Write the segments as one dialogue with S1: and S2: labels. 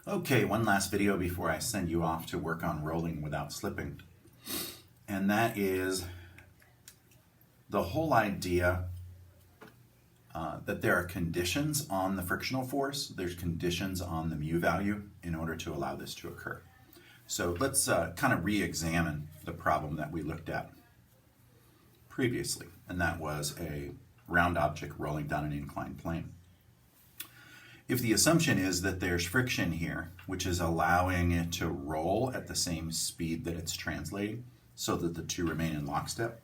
S1: Okay, one last video before I send you off to work on rolling without slipping. And that is the whole idea that there are conditions on the frictional force. There's conditions on the mu value in order to allow this to occur. So let's kind of re-examine the problem that we looked at previously, and that was a round object rolling down an inclined plane. If the assumption is that there's friction here, which is allowing it to roll at the same speed that it's translating, so that the two remain in lockstep,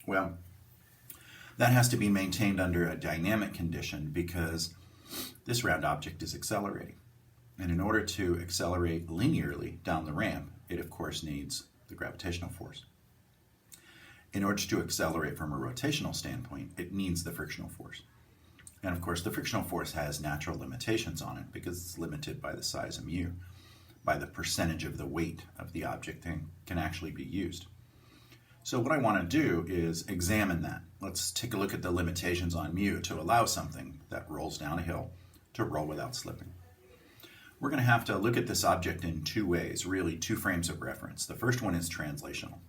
S1: well, that has to be maintained under a dynamic condition because this round object is accelerating. And in order to accelerate linearly down the ramp, it of course needs the gravitational force. In order to accelerate from a rotational standpoint, it needs the frictional force. And of course, the frictional force has natural limitations on it because it's limited by the size of mu, by the percentage of the weight of the object that can actually be used. So what I want to do is examine that. Let's take a look at the limitations on mu to allow something that rolls down a hill to roll without slipping. We're going to have to look at this object in two ways, really two frames of reference. The first one is translational.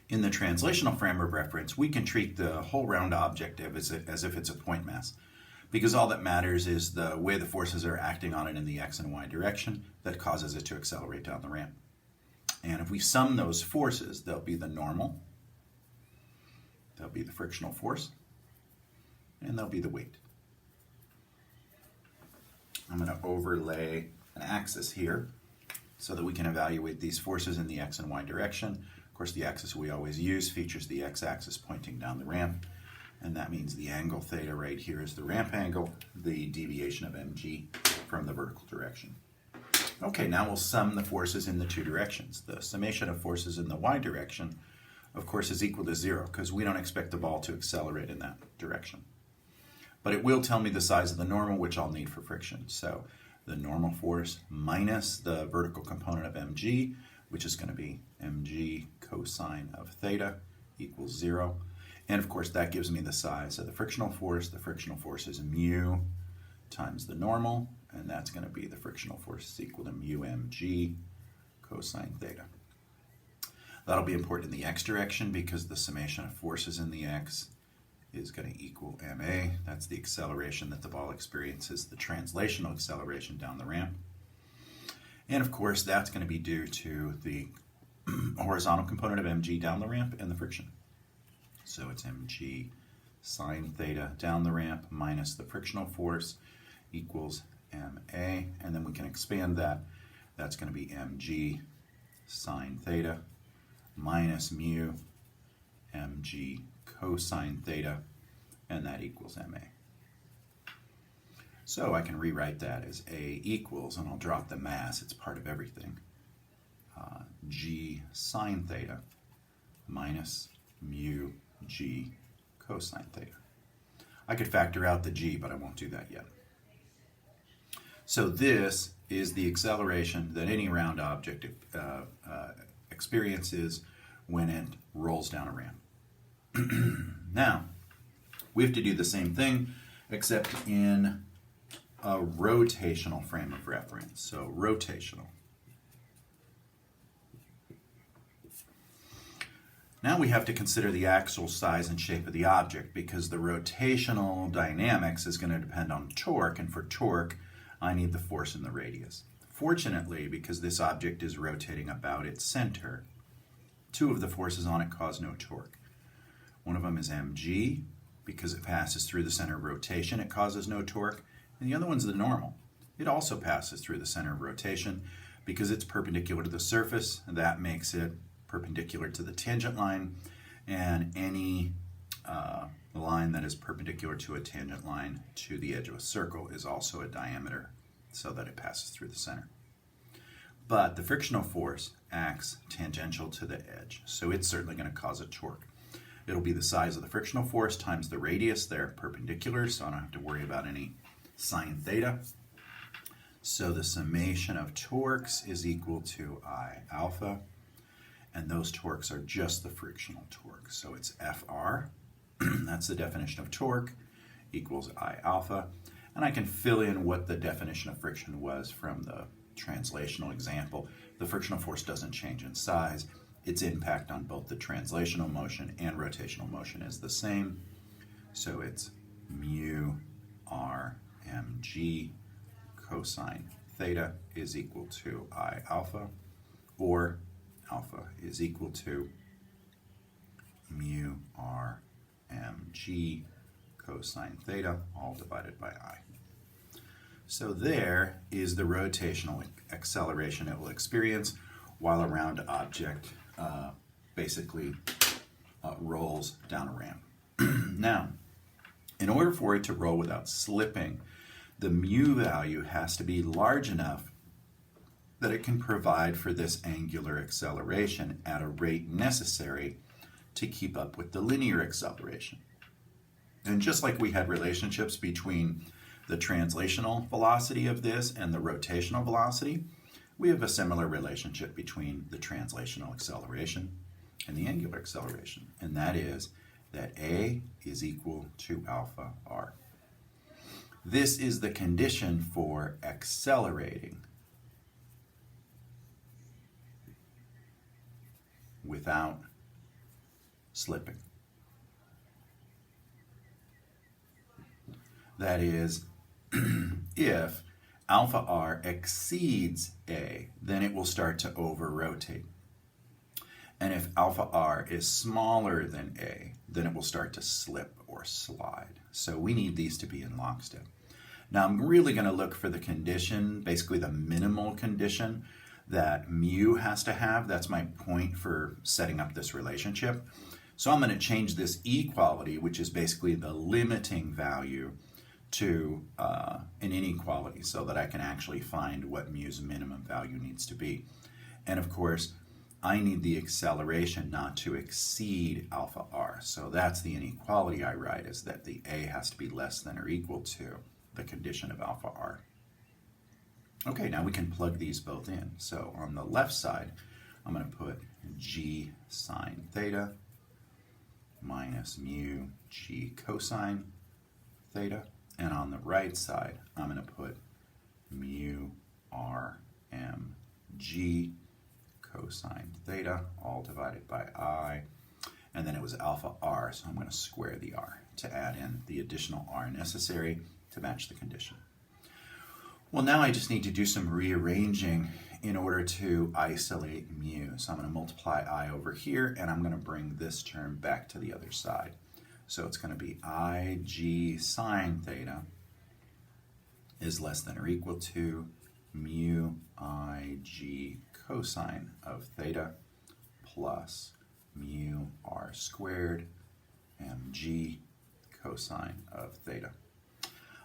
S1: In the translational frame of reference, we can treat the whole round object as if it's a point mass, because all that matters is the way the forces are acting on it in the x and y direction that causes it to accelerate down the ramp. And if we sum those forces, they'll be the normal, they'll be the frictional force, and they'll be the weight. I'm going to overlay an axis here so that we can evaluate these forces in the x and y direction. Of course, the axis we always use features the x-axis pointing down the ramp, and that means the angle theta right here is the ramp angle, the deviation of mg from the vertical direction. Okay, now we'll sum the forces in the two directions. The summation of forces in the y direction, of course, is equal to 0 because we don't expect the ball to accelerate in that direction. But it will tell me the size of the normal, which I'll need for friction. So the normal force minus the vertical component of mg, which is going to be mg cosine of theta equals 0. And of course that gives me the size of the frictional force. The frictional force is mu times the normal, and that's going to be the frictional force is equal to mu mg cosine theta. That'll be important in the x direction because the summation of forces in the x is going to equal ma. That's the acceleration that the ball experiences, the translational acceleration down the ramp. And of course, that's going to be due to the horizontal component of mg down the ramp and the friction. So it's mg sine theta down the ramp minus the frictional force equals ma. And then we can expand that. That's going to be mg sine theta minus mu mg cosine theta, and that equals ma. So I can rewrite that as A equals, and I'll drop the mass, it's part of everything, g sine theta minus mu g cosine theta. I could factor out the g, but I won't do that yet. So this is the acceleration that any round object experiences when it rolls down a ramp. Now, we have to do the same thing, except in a rotational frame of reference. So rotational. Now we have to consider the actual size and shape of the object because the rotational dynamics is going to depend on torque, and for torque I need the force in the radius. Fortunately, because this object is rotating about its center, two of the forces on it cause no torque. One of them is mg, because it passes through the center of rotation, it causes no torque. And the other one's the normal. It also passes through the center of rotation because it's perpendicular to the surface. That makes it perpendicular to the tangent line. And any line that is perpendicular to a tangent line to the edge of a circle is also a diameter so that it passes through the center. But the frictional force acts tangential to the edge, so it's certainly going to cause a torque. It'll be the size of the frictional force times the radius. They're perpendicular, so I don't have to worry about any sine theta. So the summation of torques is equal to I alpha, and those torques are just the frictional torque. So it's Fr, that's the definition of torque, equals I alpha. And I can fill in what the definition of friction was from the translational example. The frictional force doesn't change in size. Its impact on both the translational motion and rotational motion is the same. So it's mu r mg cosine theta is equal to I alpha, or alpha is equal to mu r mg cosine theta, all divided by I. So there is the rotational acceleration it will experience while a round object basically rolls down a ramp. Now, in order for it to roll without slipping, the mu value has to be large enough that it can provide for this angular acceleration at a rate necessary to keep up with the linear acceleration. And just like we had relationships between the translational velocity of this and the rotational velocity, we have a similar relationship between the translational acceleration and the angular acceleration, and that is that A is equal to alpha r. This is the condition for accelerating without slipping. That is, if alpha r exceeds A, then it will start to over-rotate. And if alpha r is smaller than A, then it will start to slip or slide. So we need these to be in lockstep. Now I'm really going to look for the condition, basically the minimal condition that mu has to have. That's my point for setting up this relationship. So I'm going to change this equality, which is basically the limiting value, to an inequality so that I can actually find what mu's minimum value needs to be. And of course, I need the acceleration not to exceed alpha r. So that's the inequality I write, is that the A has to be less than or equal to the condition of alpha r. Okay, now we can plug these both in. So on the left side, I'm going to put g sine theta minus mu g cosine theta. And on the right side, I'm going to put mu r m g cosine theta, all divided by I. And then it was alpha r, so I'm going to square the r to add in the additional r necessary to match the condition. Well, now I just need to do some rearranging in order to isolate mu. So I'm going to multiply I over here, and I'm going to bring this term back to the other side. So it's going to be Ig sine theta is less than or equal to mu Ig cosine of theta plus mu r squared mg cosine of theta.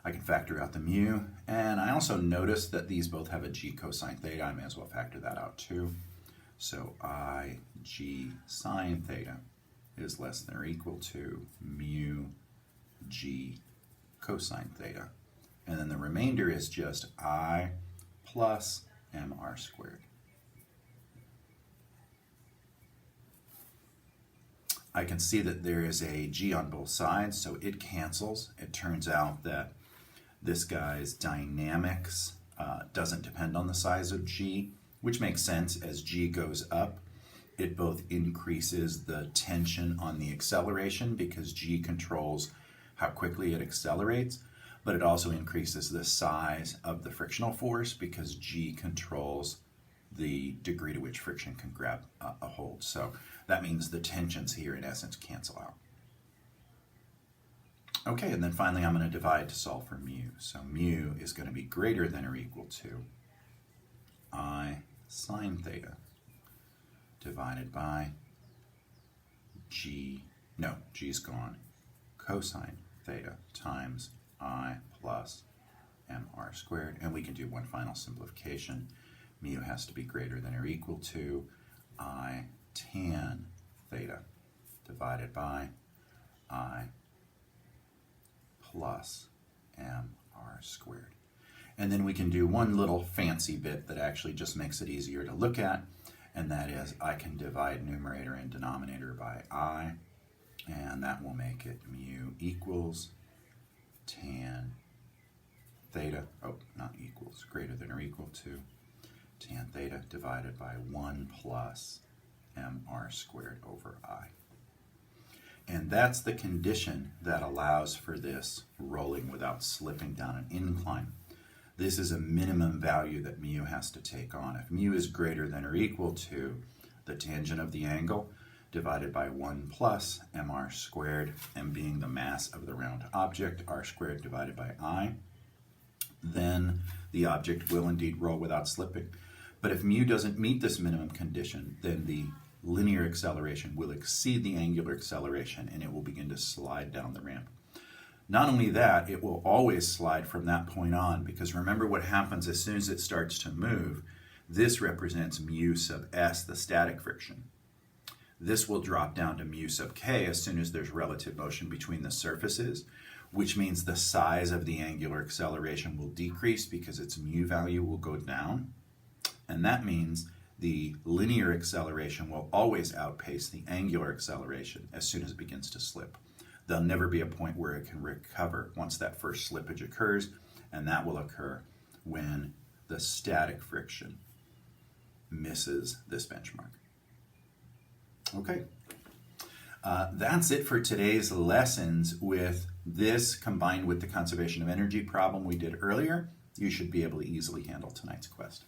S1: I can factor out the mu, and I also notice that these both have a g cosine theta. I may as well factor that out too. So Ig sine theta is less than or equal to mu g cosine theta. And then the remainder is just I plus mr squared. I can see that there is a g on both sides, so it cancels. It turns out that this guy's dynamics doesn't depend on the size of g, which makes sense. As g goes up, it both increases the tension on the acceleration because g controls how quickly it accelerates, but it also increases the size of the frictional force because g controls the degree to which friction can grab a hold. So that means the tensions here in essence cancel out. Okay, and then finally I'm going to divide to solve for mu. So mu is going to be greater than or equal to I sine theta divided by g's gone, cosine theta times I plus mr squared. And we can do one final simplification. Mu has to be greater than or equal to I tan theta divided by I plus mr squared. And then we can do one little fancy bit that actually just makes it easier to look at, and that is I can divide numerator and denominator by I, and that will make it mu equals tan theta, oh, not equals, greater than or equal to tan theta divided by 1 plus mr squared over I. And that's the condition that allows for this rolling without slipping down an incline. This is a minimum value that mu has to take on. If mu is greater than or equal to the tangent of the angle divided by 1 plus mr squared, m being the mass of the round object, r squared divided by I, then the object will indeed roll without slipping. But if mu doesn't meet this minimum condition, then the linear acceleration will exceed the angular acceleration and it will begin to slide down the ramp. Not only that, it will always slide from that point on, because remember what happens as soon as it starts to move. This represents mu sub s, the static friction. This will drop down to mu sub k as soon as there's relative motion between the surfaces, which means the size of the angular acceleration will decrease because its mu value will go down. And that means the linear acceleration will always outpace the angular acceleration as soon as it begins to slip. There'll never be a point where it can recover once that first slippage occurs, and that will occur when the static friction misses this benchmark. Okay, that's it for today's lessons. With this combined with the conservation of energy problem we did earlier, you should be able to easily handle tonight's quest.